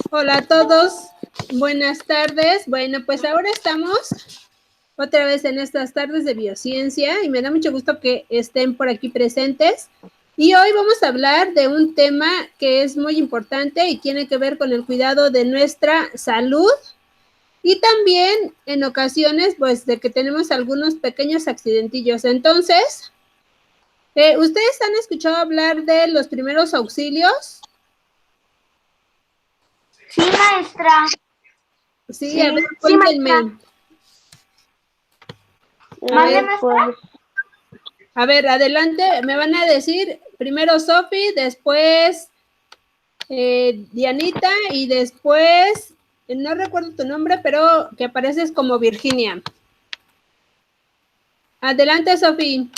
Hola a todos, buenas tardes. Bueno, pues ahora estamos otra vez en estas tardes de biociencia y me da mucho gusto que estén por aquí presentes. Y hoy vamos a hablar de un tema que es muy importante y tiene que ver con el cuidado de nuestra salud y también en ocasiones pues de que tenemos algunos pequeños accidentillos. Entonces, ¿ustedes han escuchado hablar de los primeros auxilios? Sí, maestra. Sí, a ver, cuéntenme. A ver, adelante, me van a decir primero Sofi, después Dianita y después, no recuerdo tu nombre, pero que apareces como Virginia. Adelante, Sofi.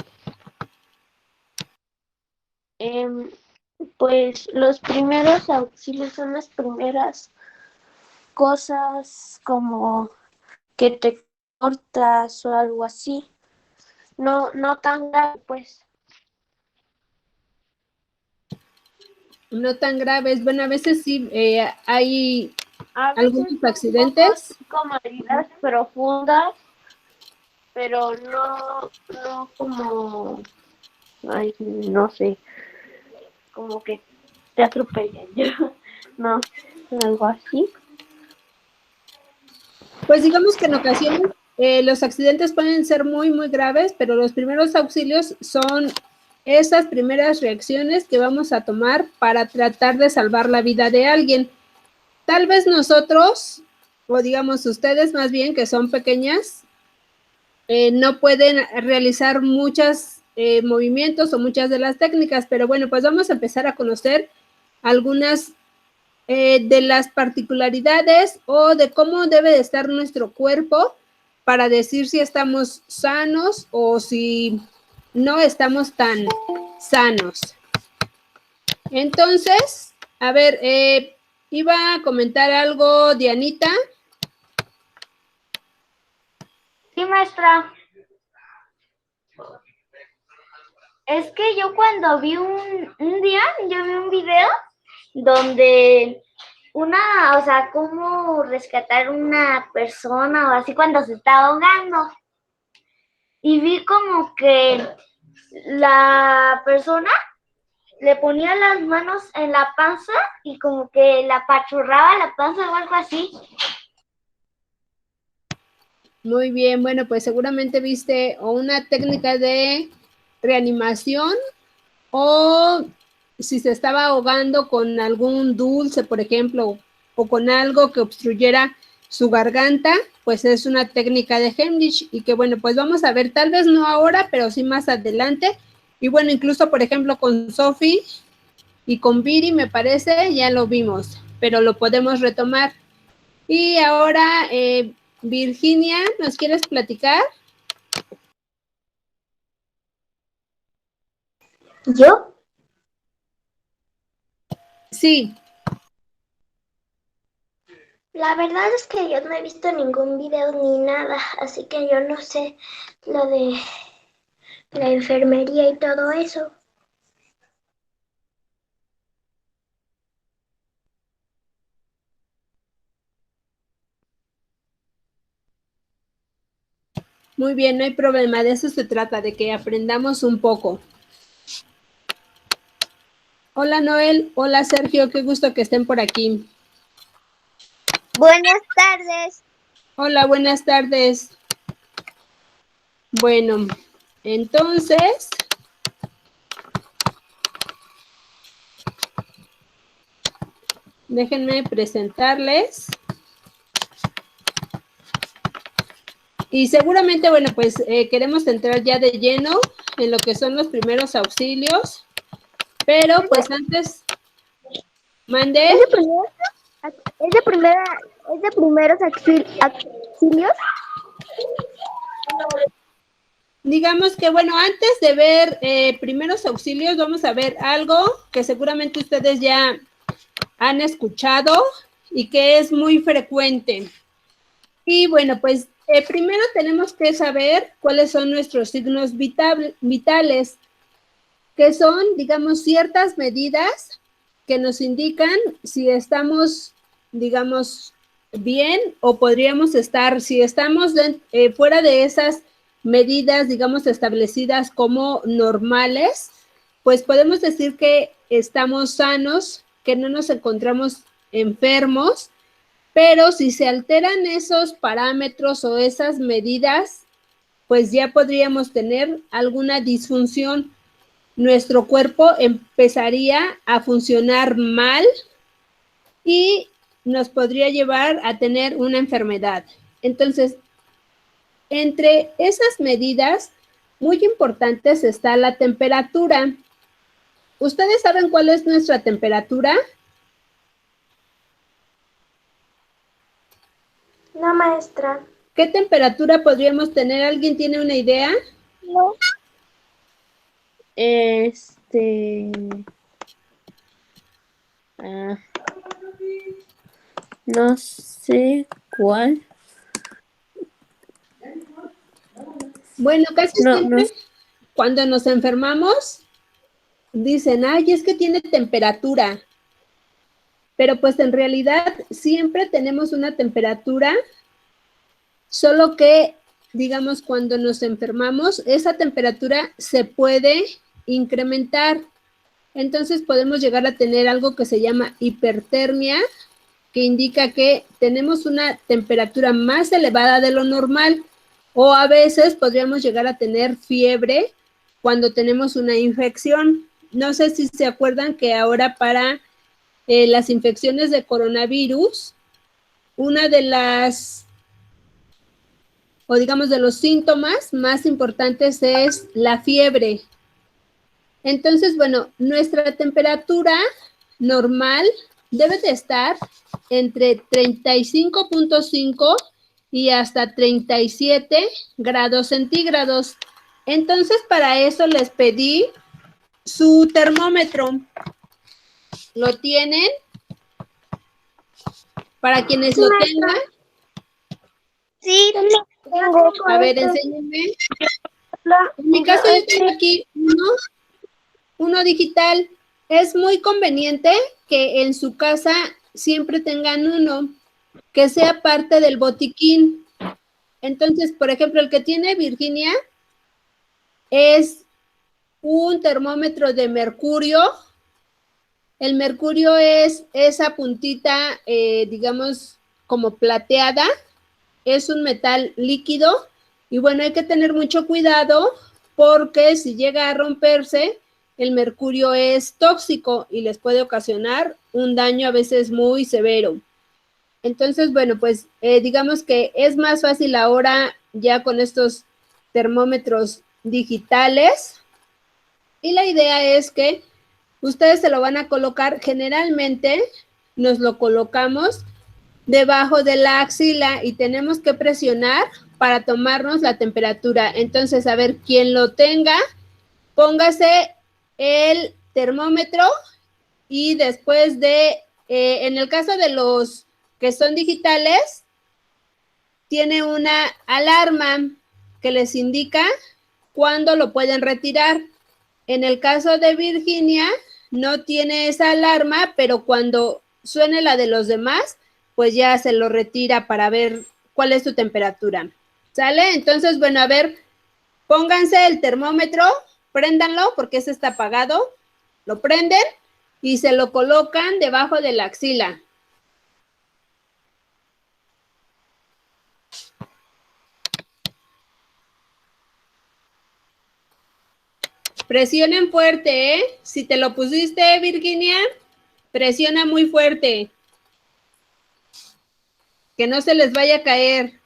Pues los primeros auxilios son las primeras cosas como que te cortas o algo así. No tan grave, pues. No tan graves. Bueno, a veces sí hay algunos Son accidentes. como heridas profundas, pero no como, ay, no sé, como que te atropellan. No, algo así. Pues digamos que en ocasiones los accidentes pueden ser muy, muy graves, pero los primeros auxilios son esas primeras reacciones que vamos a tomar para tratar de salvar la vida de alguien. Tal vez nosotros, o digamos ustedes más bien, que son pequeñas, no pueden realizar muchos movimientos o muchas de las técnicas, pero bueno, pues vamos a empezar a conocer algunas de las particularidades o de cómo debe de estar nuestro cuerpo para decir si estamos sanos o si no estamos tan sanos. Entonces, a ver, iba a comentar algo Dianita. Sí, maestra. Es que yo cuando vi un día, yo vi un video donde o sea, cómo rescatar una persona o así cuando se está ahogando. Y vi como que la persona le ponía las manos en la panza y como que la apachurraba la panza o algo así. Muy bien, bueno, pues seguramente viste o una técnica de reanimación o si se estaba ahogando con algún dulce, por ejemplo, o con algo que obstruyera su garganta, pues es una técnica de Heimlich y que bueno, pues vamos a ver, tal vez no ahora, pero sí más adelante. Y bueno, incluso por ejemplo con Sophie y con Viri me parece, ya lo vimos, pero lo podemos retomar. Y ahora, Virginia, ¿nos quieres platicar? ¿Yo? Sí. La verdad es que yo no he visto ningún video ni nada, así que yo no sé lo de la enfermería y todo eso. Muy bien, no hay problema, de eso se trata, de que aprendamos un poco. Hola Noel, hola Sergio, qué gusto que estén por aquí. Buenas tardes. Hola, buenas tardes. Bueno, entonces, déjenme presentarles. Y seguramente, bueno, pues queremos entrar ya de lleno en lo que son los primeros auxilios, pero pues antes, mandé. Es de primeros auxilios. Digamos que, bueno, antes de ver primeros auxilios, vamos a ver algo que seguramente ustedes ya han escuchado y que es muy frecuente. Y bueno, pues primero tenemos que saber cuáles son nuestros signos vitales, que son, digamos, ciertas medidas que nos indican si estamos, digamos, bien o podríamos estar, si estamos fuera de esas medidas, digamos, establecidas como normales, pues podemos decir que estamos sanos, que no nos encontramos enfermos, pero si se alteran esos parámetros o esas medidas, pues ya podríamos tener alguna disfunción. Nuestro cuerpo empezaría a funcionar mal y nos podría llevar a tener una enfermedad. Entonces, entre esas medidas muy importantes está la temperatura. ¿Ustedes saben cuál es nuestra temperatura? No, maestra. ¿Qué temperatura podríamos tener? ¿Alguien tiene una idea? No. No sé cuál. Bueno, casi No, siempre cuando nos enfermamos, dicen, ay, es que tiene temperatura. Pero pues en realidad siempre tenemos una temperatura, solo que, digamos, cuando nos enfermamos, esa temperatura se puede incrementar. Entonces podemos llegar a tener algo que se llama hipertermia, que indica que tenemos una temperatura más elevada de lo normal, o a veces podríamos llegar a tener fiebre cuando tenemos una infección. No sé si se acuerdan que ahora para las infecciones de coronavirus, una de las, o digamos, de los síntomas más importantes es la fiebre. Entonces, bueno, nuestra temperatura normal debe de estar entre 35.5 y hasta 37 grados centígrados. Entonces, para eso les pedí su termómetro. ¿Lo tienen? Para quienes lo tengan. Sí, Tengo. A ver, enséñenme. En mi caso yo tengo aquí uno digital. Es muy conveniente que en su casa siempre tengan uno que sea parte del botiquín. Entonces, por ejemplo, el que tiene Virginia es un termómetro de mercurio. El mercurio es esa puntita, digamos, como plateada. Es un metal líquido y bueno, hay que tener mucho cuidado porque si llega a romperse, el mercurio es tóxico y les puede ocasionar un daño a veces muy severo. Entonces, bueno, pues digamos que es más fácil ahora ya con estos termómetros digitales y la idea es que ustedes se lo van a colocar, generalmente nos lo colocamos debajo de la axila y tenemos que presionar para tomarnos la temperatura. Entonces, a ver, quien lo tenga, póngase el termómetro y después en el caso de los que son digitales, tiene una alarma que les indica cuándo lo pueden retirar. En el caso de Virginia, no tiene esa alarma, pero cuando suene la de los demás, pues ya se lo retira para ver cuál es su temperatura. ¿Sale? Entonces, bueno, a ver, pónganse el termómetro, préndanlo porque ese está apagado, lo prenden y se lo colocan debajo de la axila. Presionen fuerte, ¿eh? Si te lo pusiste, Virginia, presiona muy fuerte. Que no se les vaya a caer.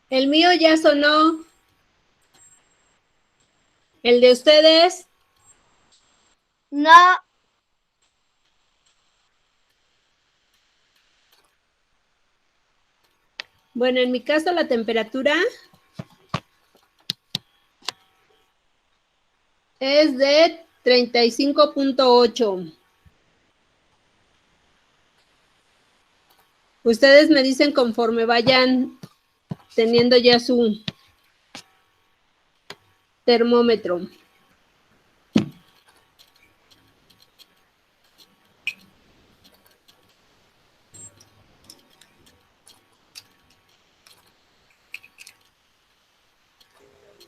El mío ya sonó. ¿El de ustedes? No. Bueno, en mi caso la temperatura es de 35.8. Ustedes me dicen conforme vayan teniendo ya su termómetro.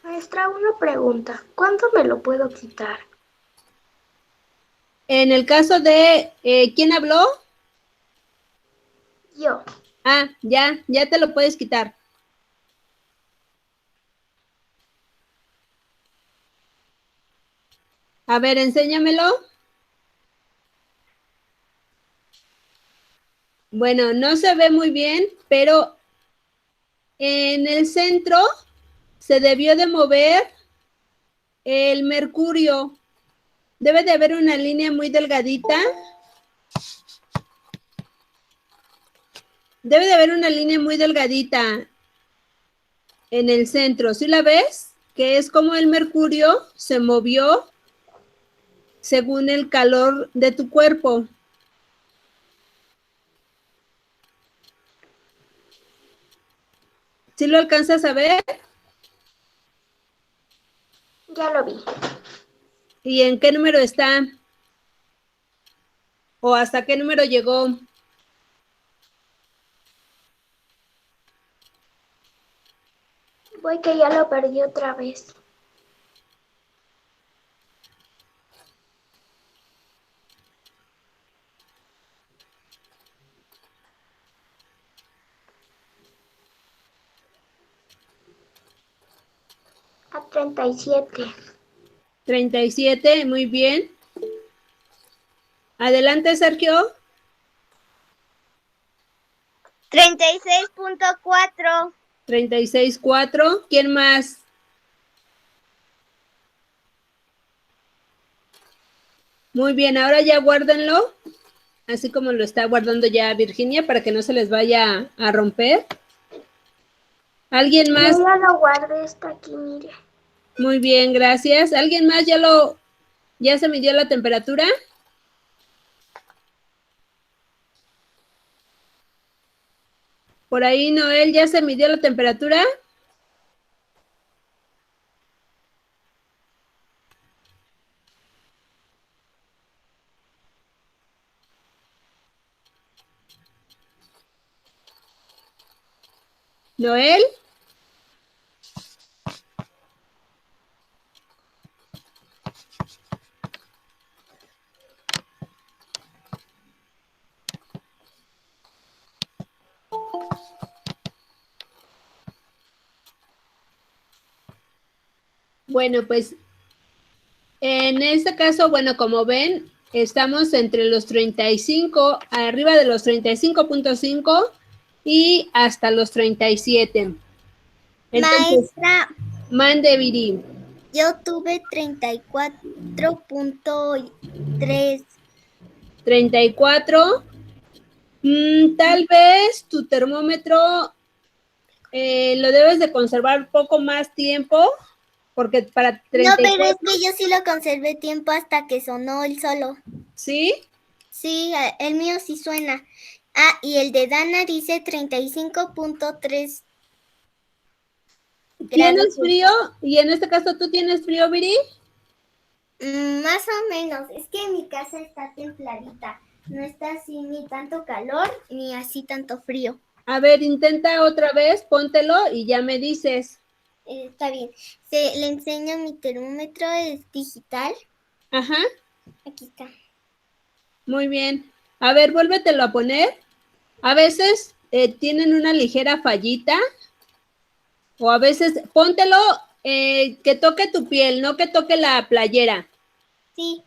Maestra, una pregunta. ¿Cuándo me lo puedo quitar? En el caso de, ¿quién habló? Yo. Ah, ya te lo puedes quitar. A ver, enséñamelo. Bueno, no se ve muy bien, pero en el centro se debió de mover el mercurio. Debe de haber una línea muy delgadita. Debe de haber una línea muy delgadita en el centro. ¿Sí la ves? Que es como el mercurio se movió según el calor de tu cuerpo. ¿Sí lo alcanzas a ver? Ya lo vi. ¿Y en qué número está? ¿O hasta qué número llegó? Voy que ya lo perdí otra vez. A 37. 37, muy bien. Adelante, Sergio. 36.4. 36.4. ¿Quién más? Muy bien, ahora ya guárdenlo, así como lo está guardando ya Virginia, para que no se les vaya a romper. ¿Alguien más? Yo ya lo guardé, está aquí, mire. Muy bien, gracias. ¿Alguien más ya se midió la temperatura? Por ahí, Noel, ¿ya se midió la temperatura? ¿Noel? Bueno, pues en este caso, bueno, como ven, estamos entre los 35, arriba de los 35.5 y hasta los 37. Entonces, Maestra, mande, Viri. yo tuve 34.3. 34. Tal vez tu termómetro lo debes de conservar poco más tiempo, porque para No, pero 34, es que yo sí lo conservé tiempo hasta que sonó el solo. ¿sí? Sí, el mío sí suena. Ah, y el de Dana dice 35.3 ¿Tienes grados. frío? Y en este caso, ¿tú tienes frío, Viri? Más o menos. Es que mi casa está templadita. No está así ni tanto calor ni así tanto frío. A ver, intenta otra vez, póntelo y ya me dices. Está bien. Le enseño mi termómetro, es digital. Ajá, Aquí está. muy bien. A ver, vuélvetelo a poner. A veces tienen una ligera fallita, o a veces, póntelo que toque tu piel, no que toque la playera. Sí,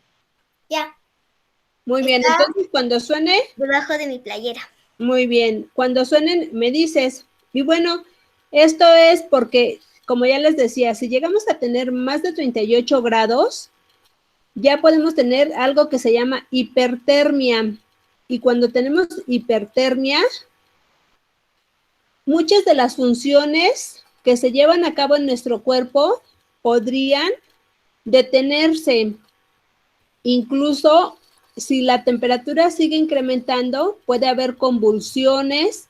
ya. Muy bien, Está entonces cuando suene, debajo de mi playera. muy bien, cuando suenen me dices. Y bueno, Esto es porque, como ya les decía, si llegamos a tener más de 38 grados, ya podemos tener algo que se llama hipertermia. Y cuando tenemos hipertermia, muchas de las funciones que se llevan a cabo en nuestro cuerpo podrían detenerse. Incluso si la temperatura sigue incrementando, puede haber convulsiones.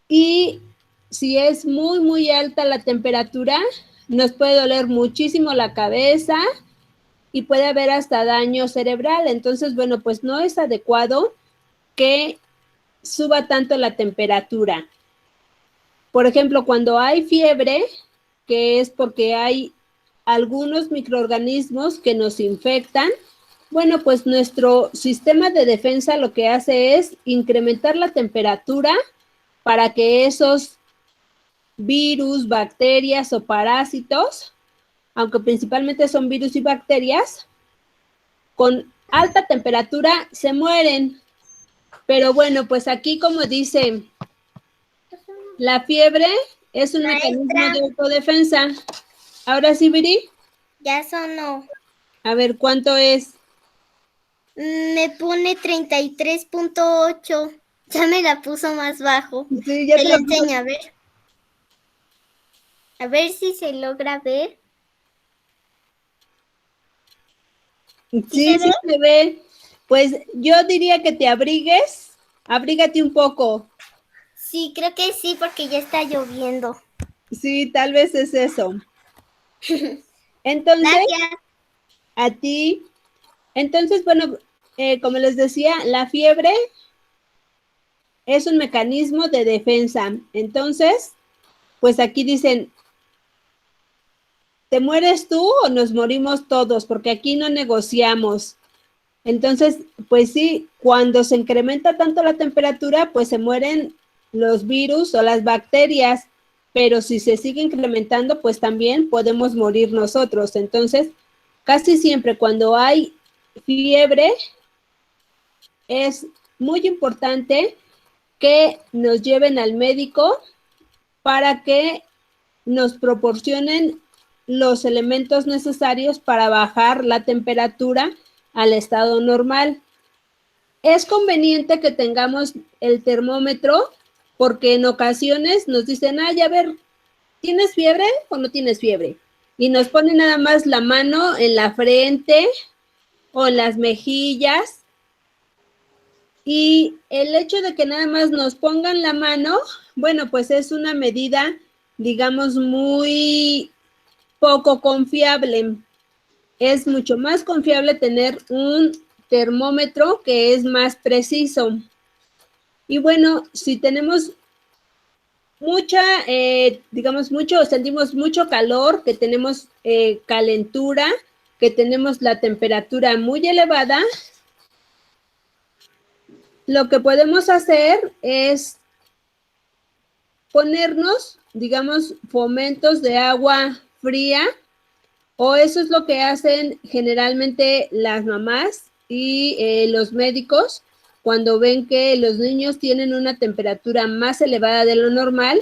Y si es muy, muy alta la temperatura, nos puede doler muchísimo la cabeza y puede haber hasta daño cerebral. Entonces, bueno, pues no es adecuado que suba tanto la temperatura. Por ejemplo, cuando hay fiebre, que es porque hay algunos microorganismos que nos infectan, bueno, pues nuestro sistema de defensa lo que hace es incrementar la temperatura para que esos virus, bacterias o parásitos, aunque principalmente son virus y bacterias, con alta temperatura se mueren. Pero bueno, pues aquí como dice, la fiebre es un mecanismo de autodefensa. Ahora sí, Viri. Ya sonó. A ver, ¿cuánto es? Me pone 33.8. Ya me la puso más bajo. Sí, ya te te lo lo puse. enseño, a ver. A ver si se logra ver. Sí, sí se ve. Pues yo diría que te abrigues. Abrígate un poco. Sí, creo que sí, porque ya está lloviendo. Sí, tal vez es eso. Entonces, Gracias. a ti. Entonces, bueno, como les decía, la fiebre es un mecanismo de defensa. Entonces, pues aquí dicen, ¿te mueres tú o nos morimos todos? Porque aquí no negociamos. Entonces, pues sí, cuando se incrementa tanto la temperatura, pues se mueren los virus o las bacterias, pero si se sigue incrementando, pues también podemos morir nosotros. Entonces, casi siempre cuando hay fiebre, es muy importante que nos lleven al médico para que nos proporcionen los elementos necesarios para bajar la temperatura al estado normal. Es conveniente que tengamos el termómetro porque en ocasiones nos dicen, ay, a ver, ¿tienes fiebre o no tienes fiebre? Y nos ponen nada más la mano en la frente o en las mejillas. Y el hecho de que nada más nos pongan la mano, bueno, pues es una medida, digamos, muy poco confiable. Es mucho más confiable tener un termómetro que es más preciso. Y bueno, si tenemos sentimos mucho calor, que tenemos calentura, que tenemos la temperatura muy elevada, lo que podemos hacer es ponernos, digamos, fomentos de agua fría, o eso es lo que hacen generalmente las mamás y los médicos cuando ven que los niños tienen una temperatura más elevada de lo normal,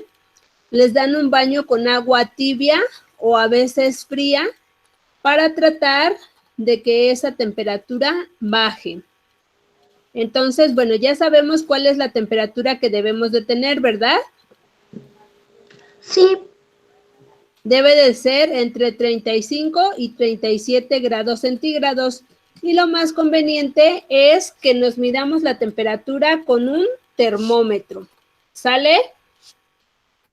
les dan un baño con agua tibia o a veces fría para tratar de que esa temperatura baje. Entonces, bueno, ya sabemos cuál es la temperatura que debemos de tener, ¿verdad? Sí, Debe de ser entre 35 y 37 grados centígrados. Y lo más conveniente es que nos midamos la temperatura con un termómetro. ¿Sale?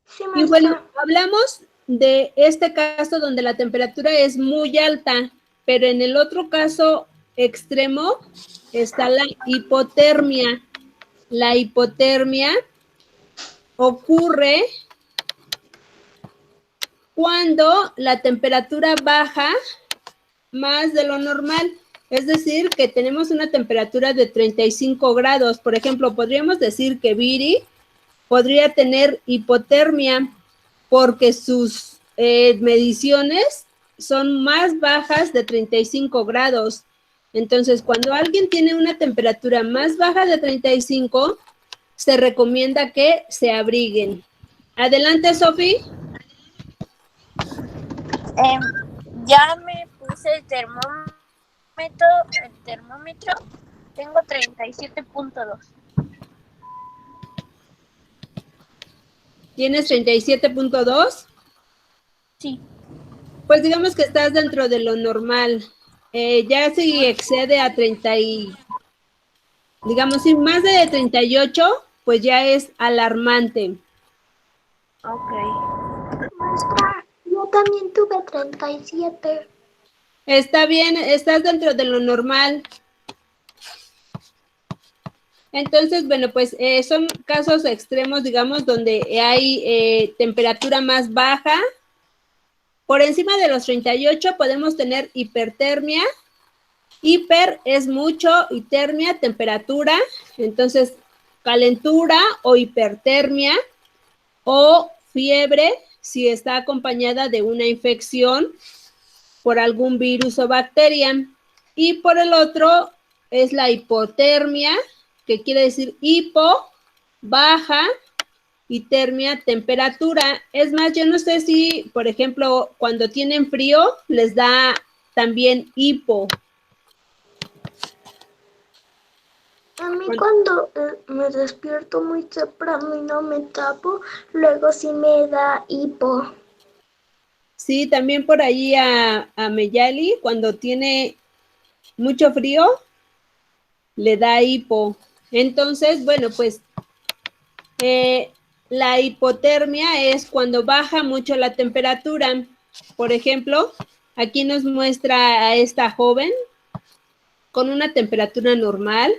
sí, Y maestra. bueno, hablamos de este caso donde la temperatura es muy alta, pero en el otro caso extremo está la hipotermia. La hipotermia ocurre cuando la temperatura baja más de lo normal. Es decir, que tenemos una temperatura de 35 grados. Por ejemplo, podríamos decir que Viri podría tener hipotermia porque sus mediciones son más bajas de 35 grados. Entonces, cuando alguien tiene una temperatura más baja de 35, se recomienda que se abriguen. Adelante, Sofi. Ya me puse el termómetro, tengo 37.2. ¿Tienes 37.2? Sí. Pues digamos que estás dentro de lo normal. Ya si excede a 30 y, digamos, si más de 38, pues ya es alarmante. Ok. Maestra, yo también tuve 37. Está bien, estás dentro de lo normal. Entonces, bueno, pues son casos extremos, digamos, donde hay temperatura más baja. Por encima de los 38 podemos tener hipertermia. Hiper es mucho y termia, temperatura. Entonces, calentura o hipertermia o fiebre si está acompañada de una infección por algún virus o bacteria. Y por el otro es la hipotermia, que quiere decir hipo, baja, y termia, temperatura. Es más, yo no sé si, por ejemplo, cuando tienen frío, les da también hipo. A mí cuando me despierto muy temprano y no me tapo, luego sí me da hipo. Sí, también por ahí a Meyali, cuando tiene mucho frío, le da hipo. Entonces, bueno, pues la hipotermia es cuando baja mucho la temperatura. Por ejemplo, aquí nos muestra a esta joven con una temperatura normal,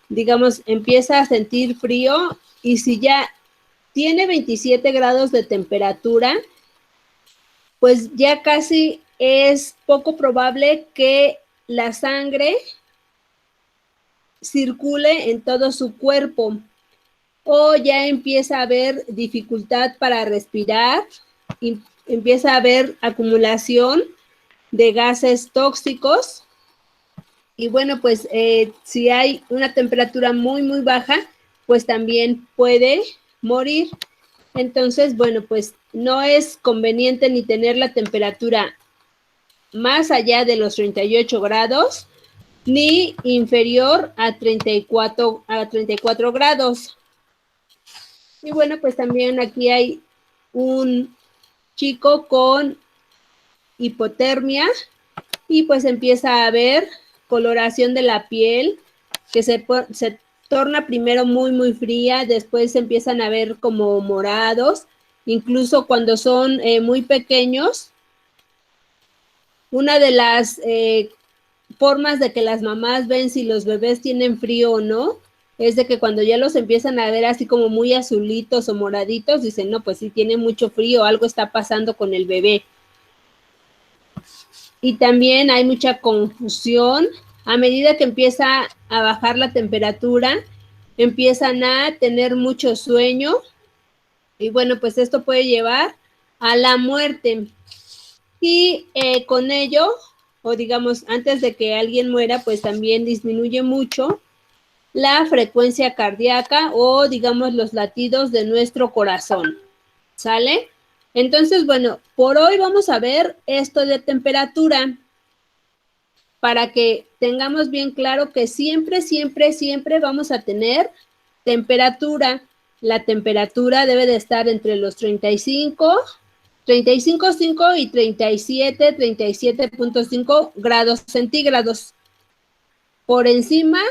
digamos, empieza a sentir frío y si ya tiene 27 grados de temperatura, pues ya casi es poco probable que la sangre circule en todo su cuerpo o ya empieza a haber dificultad para respirar, y empieza a haber acumulación de gases tóxicos. Y bueno, pues si hay una temperatura muy, muy baja, pues también puede morir. Entonces, bueno, pues no es conveniente ni tener la temperatura más allá de los 38 grados, ni inferior a 34 grados. Y bueno, pues también aquí hay un chico con hipotermia y pues empieza a haber coloración de la piel que se torna primero muy, muy fría, después se empiezan a ver como morados, incluso cuando son muy pequeños. Una de las formas de que las mamás ven si los bebés tienen frío o no, es de que cuando ya los empiezan a ver así como muy azulitos o moraditos, dicen, no, pues sí tiene mucho frío, algo está pasando con el bebé. Y también hay mucha confusión. A medida que empieza a bajar la temperatura, empiezan a tener mucho sueño y bueno, pues esto puede llevar a la muerte. Y con ello, o digamos, antes de que alguien muera, pues también disminuye mucho la frecuencia cardíaca o digamos los latidos de nuestro corazón. ¿Sale? Entonces, bueno, por hoy vamos a ver esto de temperatura para que tengamos bien claro que siempre, siempre, siempre vamos a tener temperatura. La temperatura debe de estar entre los 35.5 y 37.5 grados centígrados. Por encima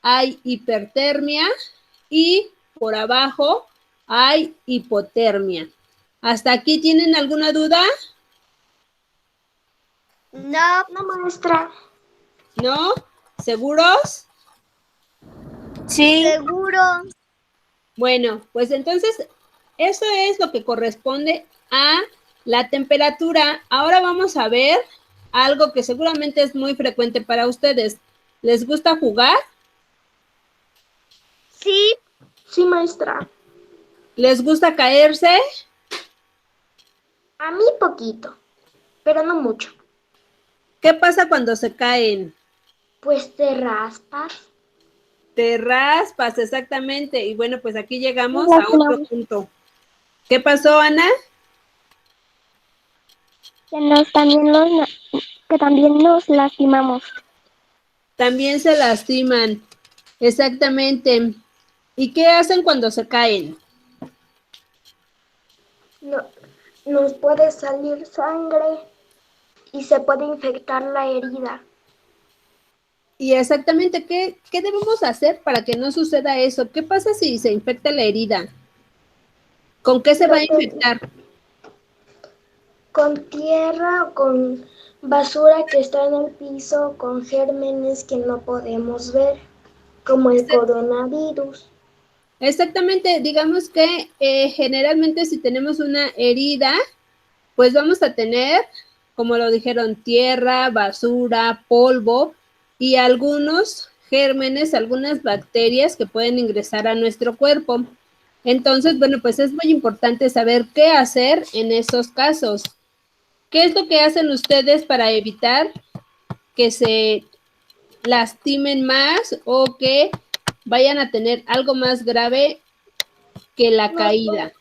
hay hipertermia y por abajo hay hipotermia. ¿Hasta aquí tienen alguna duda? No, maestra. ¿No? ¿Seguros? Sí. Seguro. Bueno, pues entonces eso es lo que corresponde a la temperatura. Ahora vamos a ver algo que seguramente es muy frecuente para ustedes. ¿Les gusta jugar? Sí. Sí, maestra. ¿Les gusta caerse? A mí poquito, pero no mucho. ¿Qué pasa cuando se caen? Pues te raspas. Te raspas, exactamente. Y bueno, pues aquí llegamos a otro punto. ¿Qué pasó, Ana? Que también nos lastimamos. También se lastiman. Exactamente. ¿Y qué hacen cuando se caen? No, nos puede salir sangre y se puede infectar la herida. Y exactamente, ¿qué debemos hacer para que no suceda eso? ¿Qué pasa si se infecta la herida? ¿Con qué se va a infectar? Con tierra, con basura que está en el piso, con gérmenes que no podemos ver, como el coronavirus. Exactamente, digamos que generalmente si tenemos una herida, pues vamos a tener, como lo dijeron, tierra, basura, polvo y algunos gérmenes, algunas bacterias que pueden ingresar a nuestro cuerpo. Entonces, bueno, pues es muy importante saber qué hacer en esos casos. ¿Qué es lo que hacen ustedes para evitar que se lastimen más o que vayan a tener algo más grave que la caída?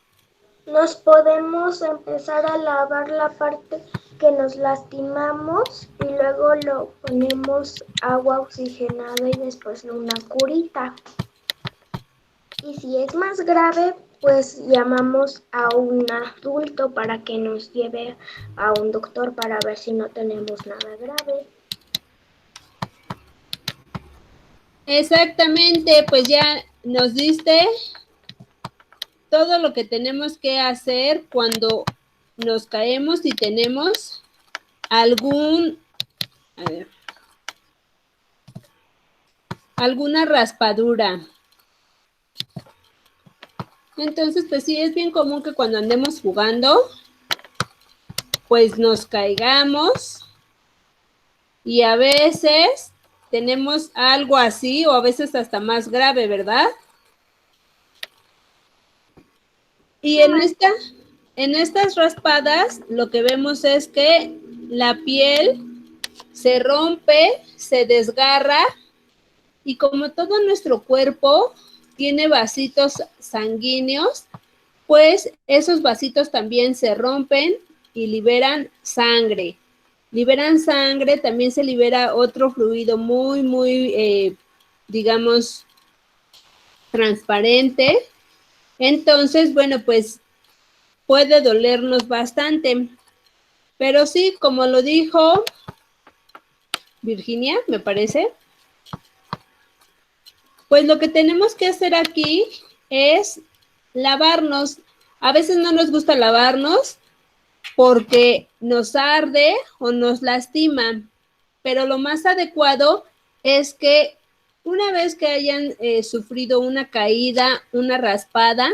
Nos podemos empezar a lavar la parte que nos lastimamos y luego lo ponemos agua oxigenada y después una curita. Y si es más grave, pues llamamos a un adulto para que nos lleve a un doctor para ver si no tenemos nada grave. Exactamente, pues ya nos diste todo lo que tenemos que hacer cuando nos caemos y tenemos alguna raspadura. Entonces, pues sí, es bien común que cuando andemos jugando, pues nos caigamos y a veces tenemos algo así o a veces hasta más grave, ¿verdad? Y en estas raspadas lo que vemos es que la piel se rompe, se desgarra y como todo nuestro cuerpo tiene vasitos sanguíneos, pues esos vasitos también se rompen y liberan sangre. Liberan sangre, también se libera otro fluido muy, digamos, transparente. Entonces, bueno, pues puede dolernos bastante. Pero sí, como lo dijo Virginia, me parece, pues lo que tenemos que hacer aquí es lavarnos. A veces no nos gusta lavarnos porque nos arde o nos lastima, pero lo más adecuado es que una vez que hayan sufrido una caída, una raspada,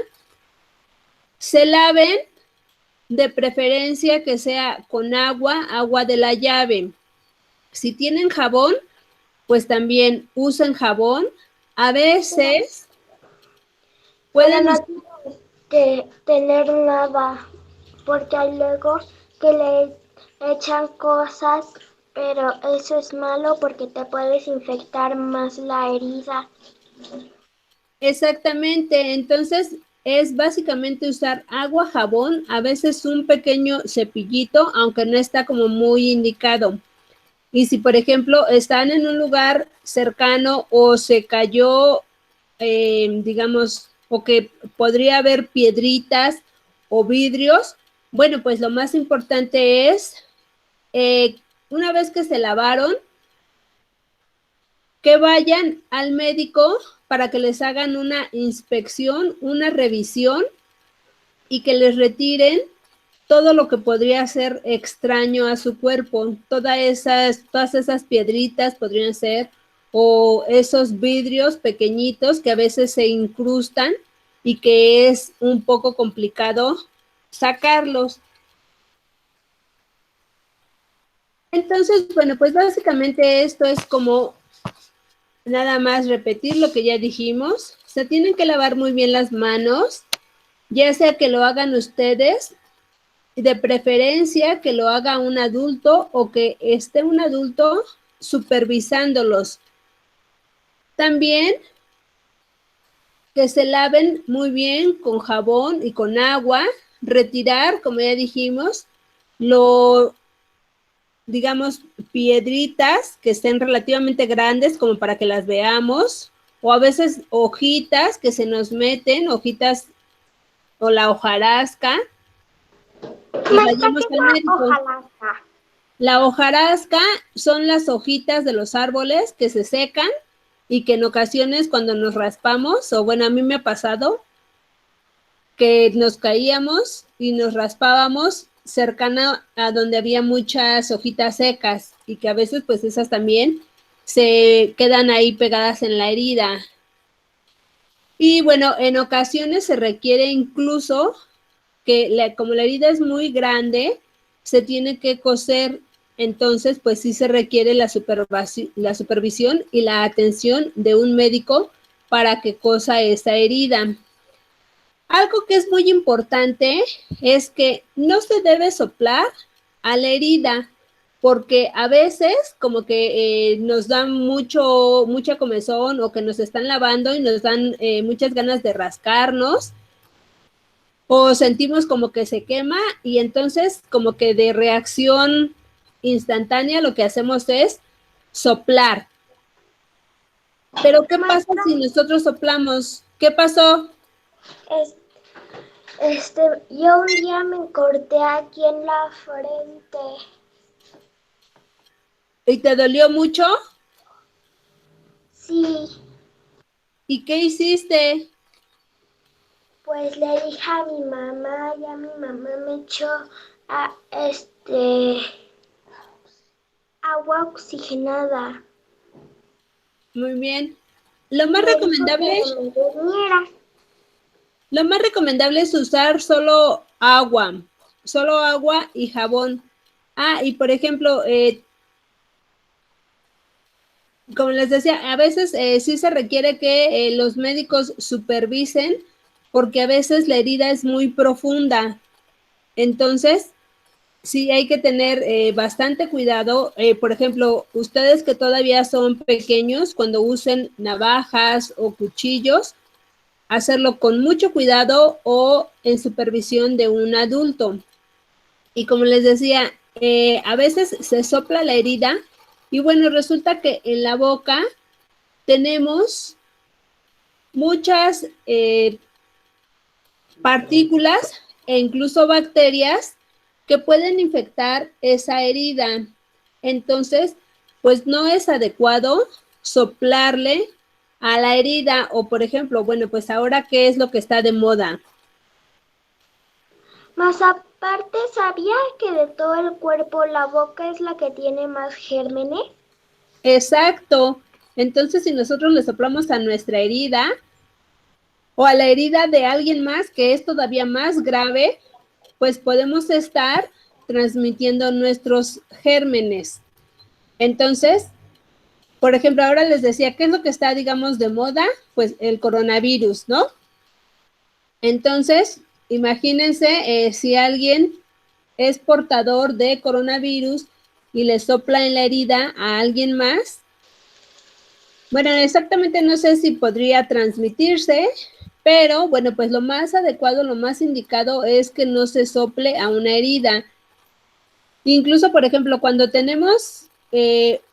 se laven, de preferencia que sea con agua de la llave. Si tienen jabón, pues también usen jabón. A veces pueden... Pero no tienes que tener nada, porque hay luego que le echan cosas, pero eso es malo porque te puedes infectar más la herida. Exactamente, entonces es básicamente usar agua, jabón, a veces un pequeño cepillito, aunque no está como muy indicado. Y si, por ejemplo, están en un lugar cercano o se cayó, digamos, o que podría haber piedritas o vidrios, bueno, pues lo más importante es, una vez que se lavaron, que vayan al médico para que les hagan una inspección, una revisión y que les retiren todo lo que podría ser extraño a su cuerpo. Todas esas piedritas podrían ser, o esos vidrios pequeñitos que a veces se incrustan y que es un poco complicado sacarlos. Entonces, bueno, pues básicamente esto es como nada más repetir lo que ya dijimos. Se tienen que lavar muy bien las manos, ya sea que lo hagan ustedes, de preferencia que lo haga un adulto o que esté un adulto supervisándolos. También que se laven muy bien con jabón y con agua, retirar, como ya dijimos, digamos, piedritas que estén relativamente grandes como para que las veamos, o a veces hojitas que se nos meten, hojitas o la hojarasca, y Maestra, ¿qué vayamos es al la médico. hojarasca? La hojarasca son las hojitas de los árboles que se secan y que en ocasiones cuando nos raspamos, o bueno, a mí me ha pasado que nos caíamos y nos raspábamos cercana a donde había muchas hojitas secas y que a veces pues esas también se quedan ahí pegadas en la herida. Y bueno, en ocasiones se requiere incluso que como la herida es muy grande, se tiene que coser, entonces pues sí se requiere la supervisión y la atención de un médico para que cosa esa herida. Algo que es muy importante es que no se debe soplar a la herida, porque a veces como que nos dan mucha comezón o que nos están lavando y nos dan muchas ganas de rascarnos o sentimos como que se quema y entonces como que de reacción instantánea lo que hacemos es soplar. Pero ¿qué pasa Maestra, si nosotros soplamos? ¿Qué pasó? es- yo un día me corté aquí en la frente. ¿Y te dolió mucho? Sí, ¿Y qué hiciste? pues le dije a mi mamá y a mi mamá me echó a agua oxigenada. Muy bien. Lo Y más me dijo que recomendable, no me durmiera. lo más recomendable es usar solo agua y jabón. Ah, y por ejemplo, como les decía, a veces sí se requiere que los médicos supervisen porque a veces la herida es muy profunda. Entonces, sí hay que tener bastante cuidado. Por ejemplo, ustedes que todavía son pequeños, cuando usen navajas o cuchillos, hacerlo con mucho cuidado o en supervisión de un adulto. Y como les decía, a veces se sopla la herida y bueno, resulta que en la boca tenemos muchas partículas e incluso bacterias que pueden infectar esa herida. Entonces, pues no es adecuado soplarle a la herida o, por ejemplo, bueno, pues ahora, ¿qué es lo que está de moda? Más aparte, ¿sabía que de todo el cuerpo la boca es la que tiene más gérmenes? Exacto. Entonces, si nosotros le soplamos a nuestra herida o a la herida de alguien más que es todavía más grave, pues podemos estar transmitiendo nuestros gérmenes. Entonces, por ejemplo, ahora les decía, ¿qué es lo que está, digamos, de moda? Pues el coronavirus, ¿no? Entonces, imagínense si alguien es portador de coronavirus y le sopla en la herida a alguien más. Bueno, exactamente no sé si podría transmitirse, pero bueno, pues lo más adecuado, lo más indicado es que no se sople a una herida. Incluso, por ejemplo, cuando tenemos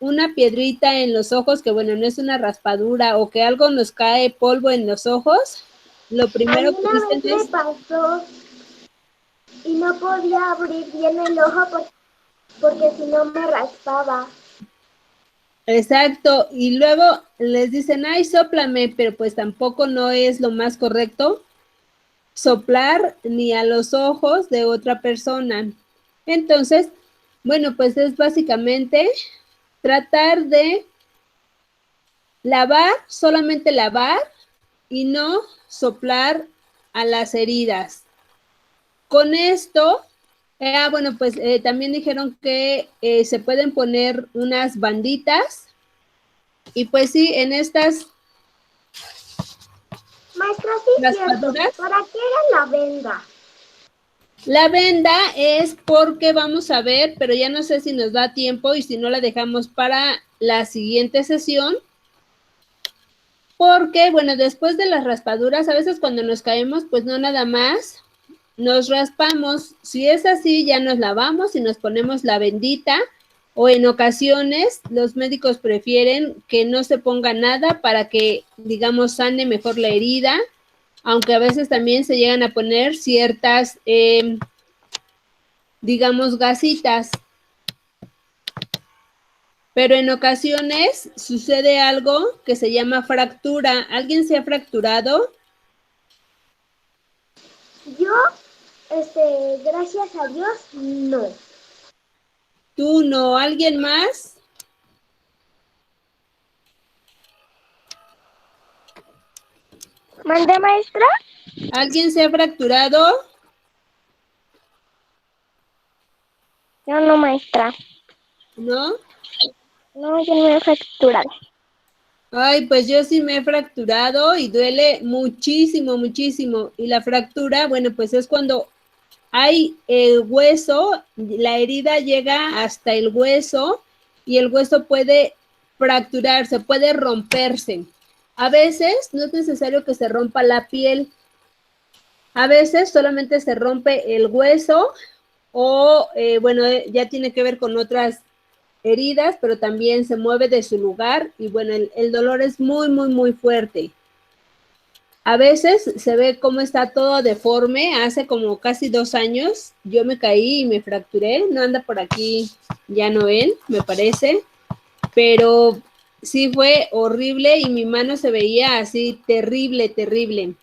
una piedrita en los ojos, que bueno, no es una raspadura o que algo nos cae polvo en los ojos, lo A mí primero que una dicen vez me es, pasó y no podía abrir bien el ojo porque si no me raspaba. exacto, y luego les dicen, ay, sóplame, pero pues tampoco no es lo más correcto soplar ni a los ojos de otra persona. Entonces, bueno, pues es básicamente tratar de lavar, solamente lavar y no soplar a las heridas. Con esto, bueno, pues también dijeron que se pueden poner unas banditas y pues sí, en estas Maestra, sí es cierto. raspaduras. ¿Para qué era la venda? La venda es porque vamos a ver, pero ya no sé si nos da tiempo y si no la dejamos para la siguiente sesión. Porque, bueno, después de las raspaduras, a veces cuando nos caemos, pues no nada más nos raspamos. Si es así, ya nos lavamos y nos ponemos la bendita, o en ocasiones los médicos prefieren que no se ponga nada para que, digamos, sane mejor la herida, aunque a veces también se llegan a poner ciertas, digamos, gasitas. Pero en ocasiones sucede algo que se llama fractura. ¿Alguien se ha fracturado? Yo, gracias a Dios, no. ¿Tú no? ¿Alguien más? ¿Mande, maestra? ¿Alguien se ha fracturado? Yo no, maestra. ¿No? No, yo no me he fracturado. Ay, pues yo sí me he fracturado y duele muchísimo, muchísimo. Y la fractura, bueno, pues es cuando hay el hueso, la herida llega hasta el hueso y el hueso puede fracturarse, puede romperse. A veces no es necesario que se rompa la piel. A veces solamente se rompe el hueso o, bueno, ya tiene que ver con otras heridas, pero también se mueve de su lugar y bueno, el dolor es muy, muy, muy fuerte. A veces se ve cómo está todo deforme. Hace como casi 2 años yo me caí y me fracturé. No anda por aquí ya Noel, me parece, pero sí fue horrible y mi mano se veía así terrible, terrible.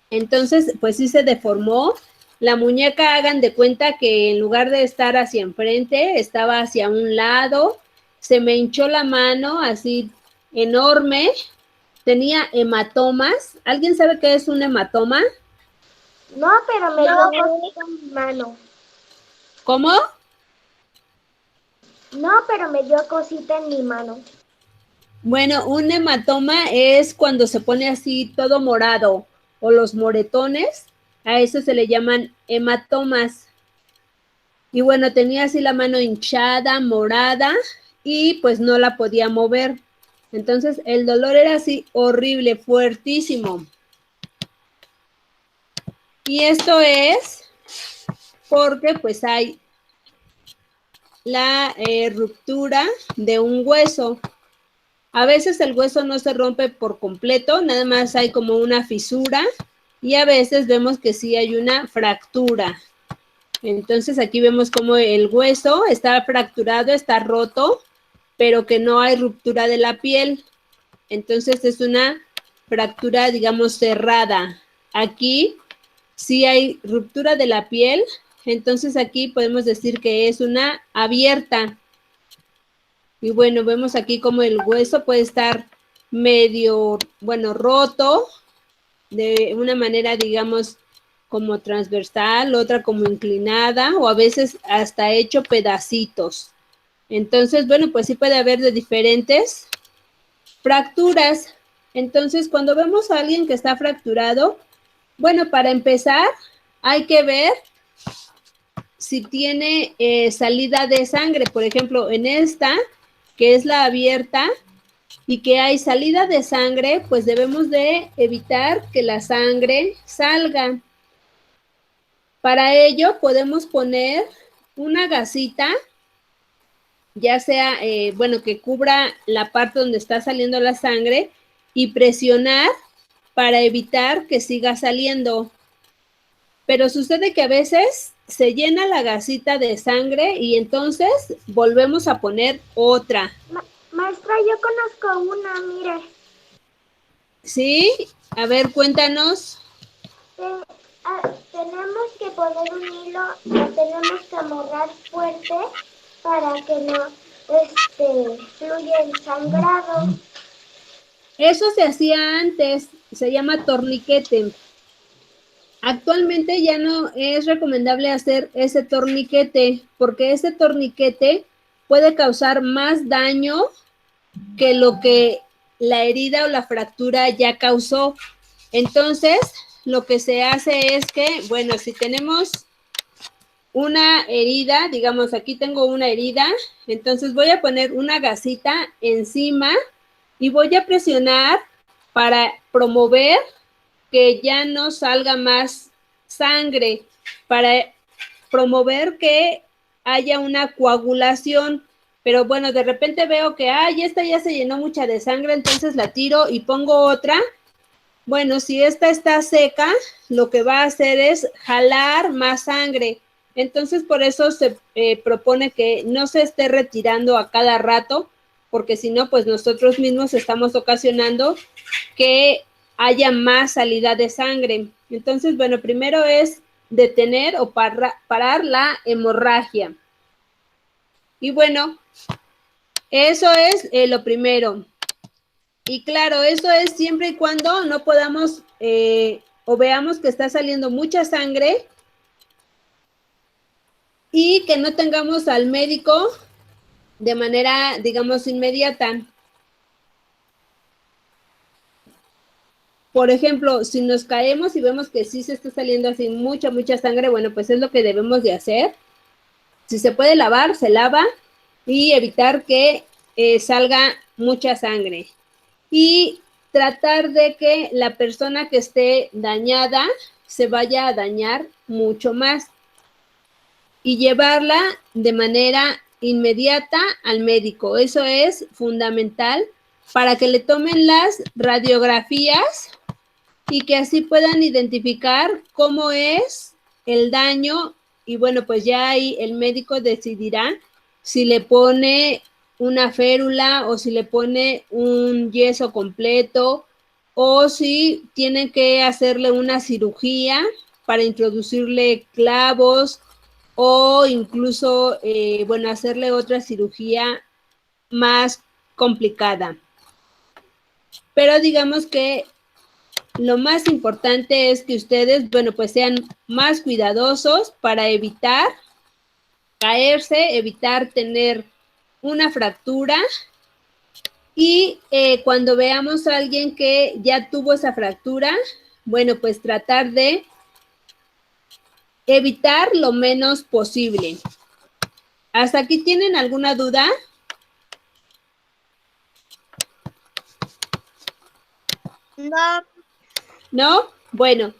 Entonces, pues sí se deformó. La muñeca, hagan de cuenta que en lugar de estar hacia enfrente, estaba hacia un lado. Se me hinchó la mano así enorme. Tenía hematomas. ¿Alguien sabe qué es un hematoma? No, pero me dio cosita en mi mano. ¿Cómo? No, pero me dio cosita en mi mano. Bueno, un hematoma es cuando se pone así todo morado o los moretones. A eso se le llaman hematomas. Y bueno, tenía así la mano hinchada, morada, y pues no la podía mover. Entonces el dolor era así horrible, fuertísimo. Y esto es porque pues hay la ruptura de un hueso. A veces el hueso no se rompe por completo, nada más hay como una fisura, y a veces vemos que sí hay una fractura. Entonces aquí vemos como el hueso está fracturado, está roto, pero que no hay ruptura de la piel. Entonces es una fractura, digamos, cerrada. Aquí sí hay ruptura de la piel, entonces aquí podemos decir que es una abierta. Y bueno, vemos aquí como el hueso puede estar medio, bueno, roto, de una manera, digamos, como transversal, otra como inclinada, o a veces hasta hecho pedacitos. Entonces, bueno, pues sí puede haber de diferentes fracturas. Entonces, cuando vemos a alguien que está fracturado, bueno, para empezar, hay que ver si tiene salida de sangre. Por ejemplo, en esta, que es la abierta, y que hay salida de sangre, pues debemos de evitar que la sangre salga. Para ello podemos poner una gasita, ya sea, bueno, que cubra la parte donde está saliendo la sangre y presionar para evitar que siga saliendo. Pero sucede que a veces se llena la gasita de sangre y entonces volvemos a poner otra. Maestra, yo conozco una, mire. ¿Sí? A ver, cuéntanos. Tenemos que poner un hilo, lo tenemos que amarrar fuerte para que no fluya el sangrado. Eso se hacía antes, se llama torniquete. Actualmente ya no es recomendable hacer ese torniquete, porque ese torniquete puede causar más daño que lo que la herida o la fractura ya causó. Entonces, lo que se hace es que, bueno, si tenemos una herida, digamos, aquí tengo una herida, entonces voy a poner una gasita encima y voy a presionar para promover que ya no salga más sangre, para promover que haya una coagulación. Pero bueno, de repente veo que, esta ya se llenó mucha de sangre, entonces la tiro y pongo otra. Bueno, si esta está seca, lo que va a hacer es jalar más sangre. Entonces, por eso se propone que no se esté retirando a cada rato, porque si no, pues nosotros mismos estamos ocasionando que haya más salida de sangre. Entonces, bueno, primero es detener o parar la hemorragia. Y bueno, eso es lo primero. Y claro, eso es siempre y cuando no podamos o veamos que está saliendo mucha sangre y que no tengamos al médico de manera, digamos, inmediata. Por ejemplo, si nos caemos y vemos que sí se está saliendo así mucha sangre, bueno, pues es lo que debemos de hacer. Si se puede lavar, se lava y evitar que salga mucha sangre. Y tratar de que la persona que esté dañada se vaya a dañar mucho más y llevarla de manera inmediata al médico. Eso es fundamental para que le tomen las radiografías y que así puedan identificar cómo es el daño y bueno, pues ya ahí el médico decidirá si le pone una férula o si le pone un yeso completo o si tienen que hacerle una cirugía para introducirle clavos o incluso, bueno, hacerle otra cirugía más complicada. Pero digamos que lo más importante es que ustedes, bueno, pues sean más cuidadosos para evitar caerse, evitar tener una fractura y cuando veamos a alguien que ya tuvo esa fractura, bueno, pues tratar de evitar lo menos posible. ¿Hasta aquí tienen alguna duda? No. ¿No? Bueno,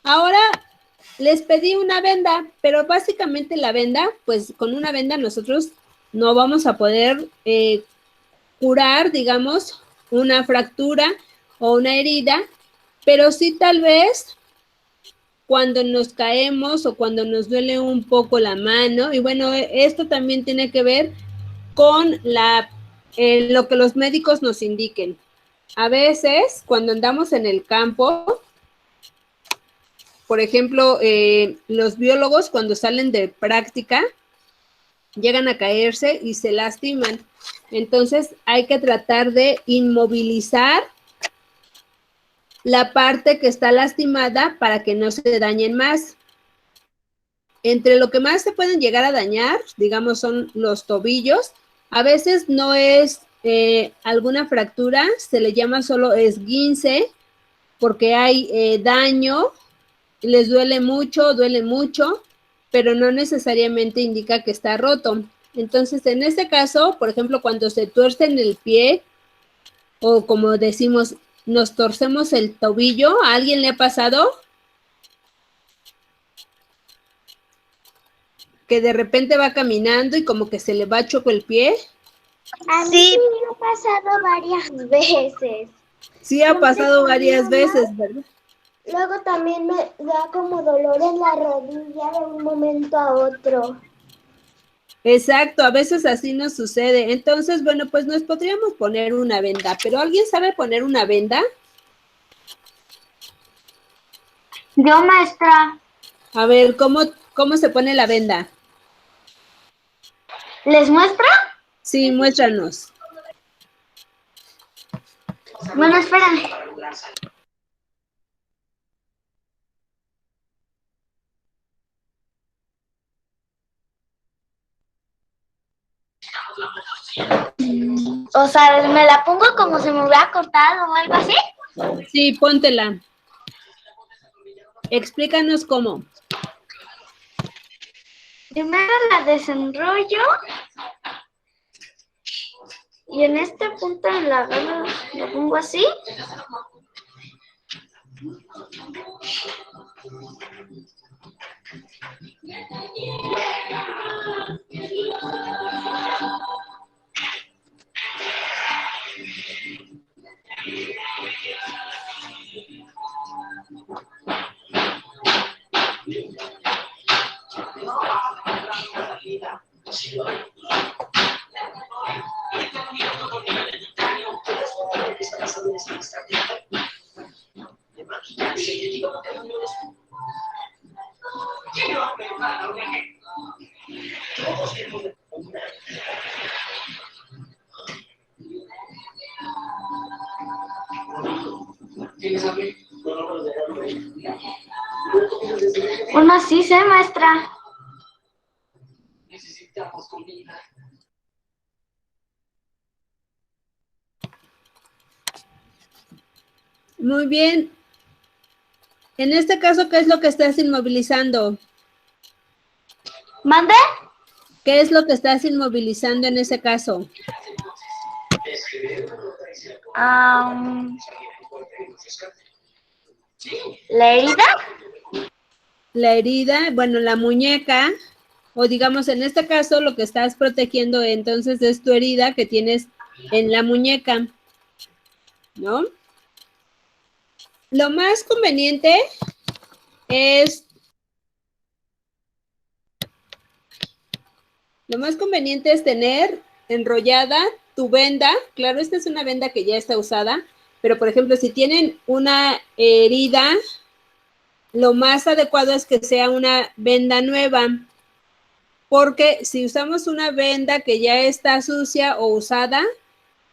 ahora les pedí una venda, pero básicamente la venda, pues con una venda nosotros no vamos a poder curar, digamos, una fractura o una herida, pero sí tal vez cuando nos caemos o cuando nos duele un poco la mano, y bueno, esto también tiene que ver con lo que los médicos nos indiquen. A veces, cuando andamos en el campo, por ejemplo, los biólogos cuando salen de práctica, llegan a caerse y se lastiman. Entonces, hay que tratar de inmovilizar la parte que está lastimada para que no se dañen más. Entre lo que más se pueden llegar a dañar, digamos, son los tobillos. A veces no es alguna fractura, se le llama solo esguince, porque hay daño, les duele mucho, pero no necesariamente indica que está roto. Entonces, en este caso, por ejemplo, cuando se tuerce en el pie, o como decimos, nos torcemos el tobillo, ¿a alguien le ha pasado? Que de repente va caminando y como que se le va choco el pie. A mí me ha pasado varias veces. Sí, ha pasado varias veces, ¿verdad? Luego también me da como dolor en la rodilla de un momento a otro. Exacto, a veces así nos sucede. Entonces, bueno, pues nos podríamos poner una venda, pero ¿alguien sabe poner una venda? Yo, maestra. A ver, ¿cómo se pone la venda? ¿Les muestro? Sí, muéstranos. Bueno, espérame. O sea, ¿me la pongo como si me hubiera cortado o algo así? Sí, póntela. Explícanos cómo. Primero la desenrollo y en este punto la agarro, la pongo así Uno sí sé, maestra. Muy bien. En este caso, ¿qué es lo que estás inmovilizando? ¿Mande? ¿Qué es lo que estás inmovilizando en ese caso? ¿La herida? La herida, bueno, la muñeca, o digamos en este caso lo que estás protegiendo entonces es tu herida que tienes en la muñeca, ¿no? Lo más conveniente es tener enrollada tu venda. Claro, esta es una venda que ya está usada, pero por ejemplo, si tienen una herida, lo más adecuado es que sea una venda nueva, porque si usamos una venda que ya está sucia o usada,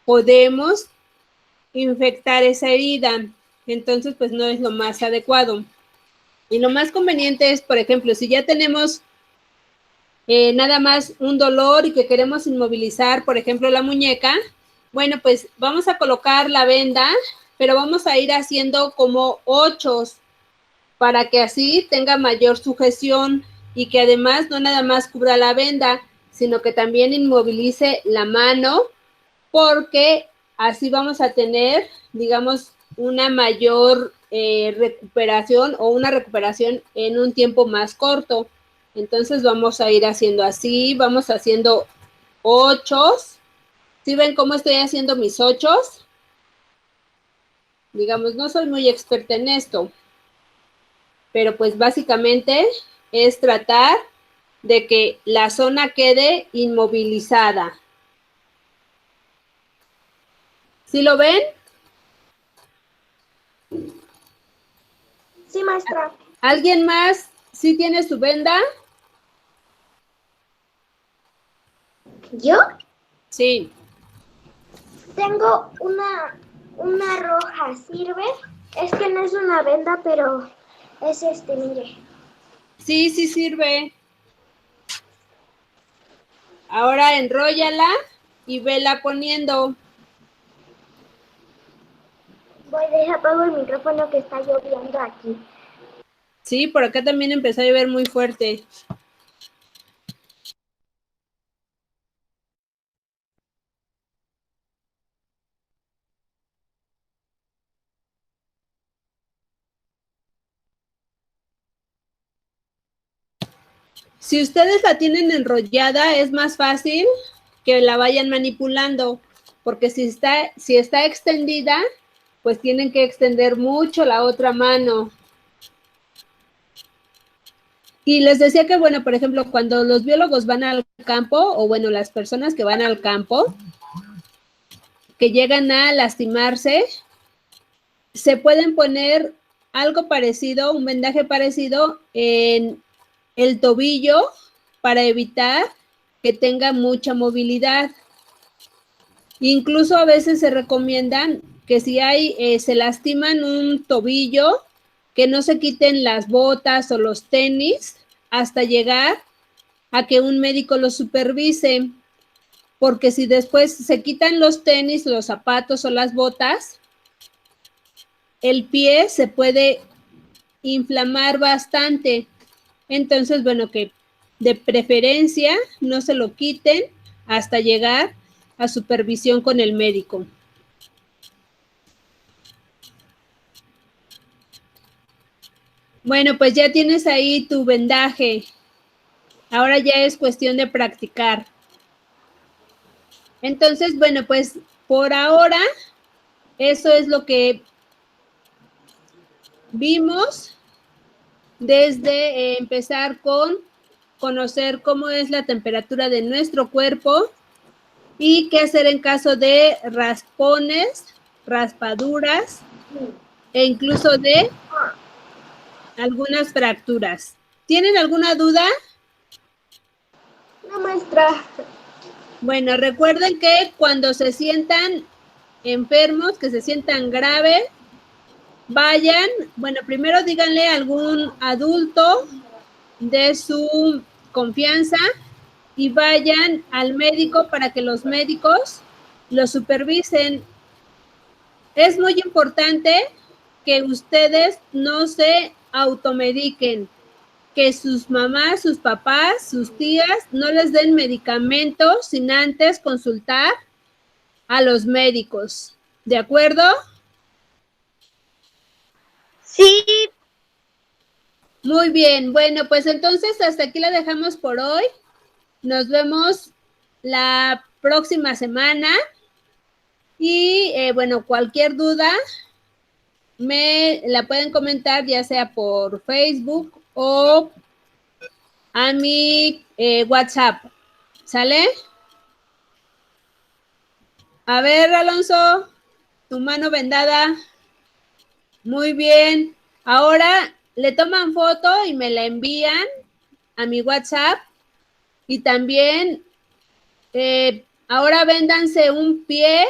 podemos infectar esa herida. Entonces, pues no es lo más adecuado. Y lo más conveniente es, por ejemplo, si ya tenemos nada más un dolor y que queremos inmovilizar, por ejemplo, la muñeca, bueno, pues vamos a colocar la venda, pero vamos a ir haciendo como ochos para que así tenga mayor sujeción y que además no nada más cubra la venda, sino que también inmovilice la mano, porque así vamos a tener, digamos, una mayor recuperación o una recuperación en un tiempo más corto. Entonces vamos a ir haciendo así, vamos haciendo ochos. ¿Sí ven cómo estoy haciendo mis ochos? Digamos, no soy muy experta en esto, pero pues básicamente es tratar de que la zona quede inmovilizada. ¿Sí lo ven? Sí, maestra. ¿Alguien más sí tiene su venda? ¿Yo? Sí. Tengo una roja, ¿sirve? Es que no es una venda, pero es mire. Sí, sí sirve. Ahora enróllala y vela poniendo. Voy, deja apago el micrófono que está lloviendo aquí. Sí, por acá también empezó a llover muy fuerte. Si ustedes la tienen enrollada, es más fácil que la vayan manipulando, porque si está extendida, pues tienen que extender mucho la otra mano. Y les decía que, bueno, por ejemplo, cuando los biólogos van al campo, o bueno, las personas que van al campo, que llegan a lastimarse, se pueden poner algo parecido, un vendaje parecido en el tobillo para evitar que tenga mucha movilidad. Incluso a veces se recomiendan que si se lastiman un tobillo, que no se quiten las botas o los tenis hasta llegar a que un médico los supervise, porque si después se quitan los tenis, los zapatos o las botas, el pie se puede inflamar bastante. Entonces, bueno, que de preferencia no se lo quiten hasta llegar a supervisión con el médico. Bueno, pues ya tienes ahí tu vendaje. Ahora ya es cuestión de practicar. Entonces, bueno, pues por ahora, eso es lo que vimos desde empezar con conocer cómo es la temperatura de nuestro cuerpo y qué hacer en caso de raspones, raspaduras e incluso de algunas fracturas. ¿Tienen alguna duda? No, maestra. Bueno, recuerden que cuando se sientan enfermos, que se sientan graves, vayan, bueno, primero díganle a algún adulto de su confianza y vayan al médico para que los médicos los supervisen. Es muy importante que ustedes no se automediquen, que sus mamás, sus papás, sus tías no les den medicamentos sin antes consultar a los médicos. ¿De acuerdo? Sí. Muy bien. Bueno, pues entonces hasta aquí la dejamos por hoy. Nos vemos la próxima semana. Y bueno, cualquier duda me la pueden comentar ya sea por Facebook o a mi WhatsApp. ¿Sale? A ver, Alonso, tu mano vendada. Muy bien. Ahora le toman foto y me la envían a mi WhatsApp. Y también ahora véndanse un pie.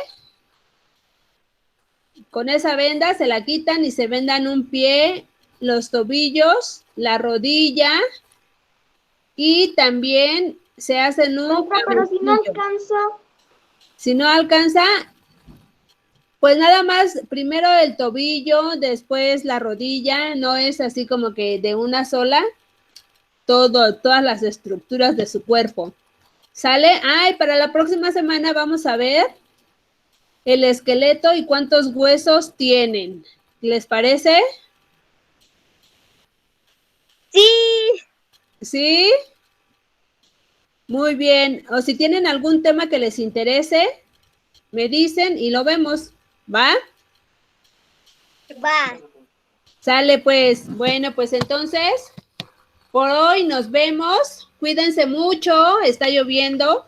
Con esa venda se la quitan y se vendan un pie, los tobillos, la rodilla y también se hacen un Maestra, pero si no cabecillo. alcanza. Si no alcanza, pues nada más, primero el tobillo, después la rodilla, no es así como que de una sola, todas las estructuras de su cuerpo. ¿Sale? Ay, para la próxima semana vamos a ver el esqueleto y cuántos huesos tienen. ¿Les parece? Sí. ¿Sí? Muy bien. O si tienen algún tema que les interese, me dicen y lo vemos. ¿Va? Va. Sale pues. Bueno, pues entonces, por hoy nos vemos. Cuídense mucho. Está lloviendo,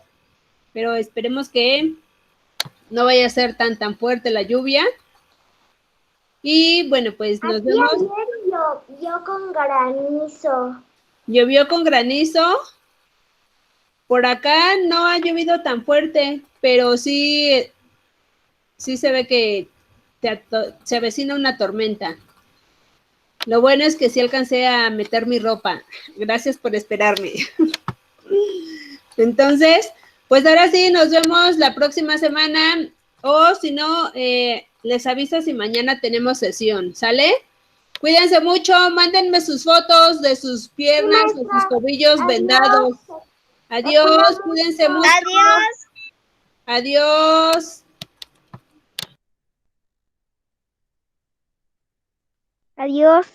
pero esperemos que no vaya a ser tan fuerte la lluvia. Y bueno, pues nos Aquí vemos. ayer llovió con granizo. Llovió con granizo. Por acá no ha llovido tan fuerte, pero sí se ve que se avecina una tormenta. Lo bueno es que sí alcancé a meter mi ropa. Gracias por esperarme. Entonces, pues ahora sí, nos vemos la próxima semana. O si no, les aviso si mañana tenemos sesión. ¿Sale? Cuídense mucho. Mándenme sus fotos de sus piernas o sus tobillos vendados. Adiós. Cuídense mucho. Adiós. Adiós. Adiós.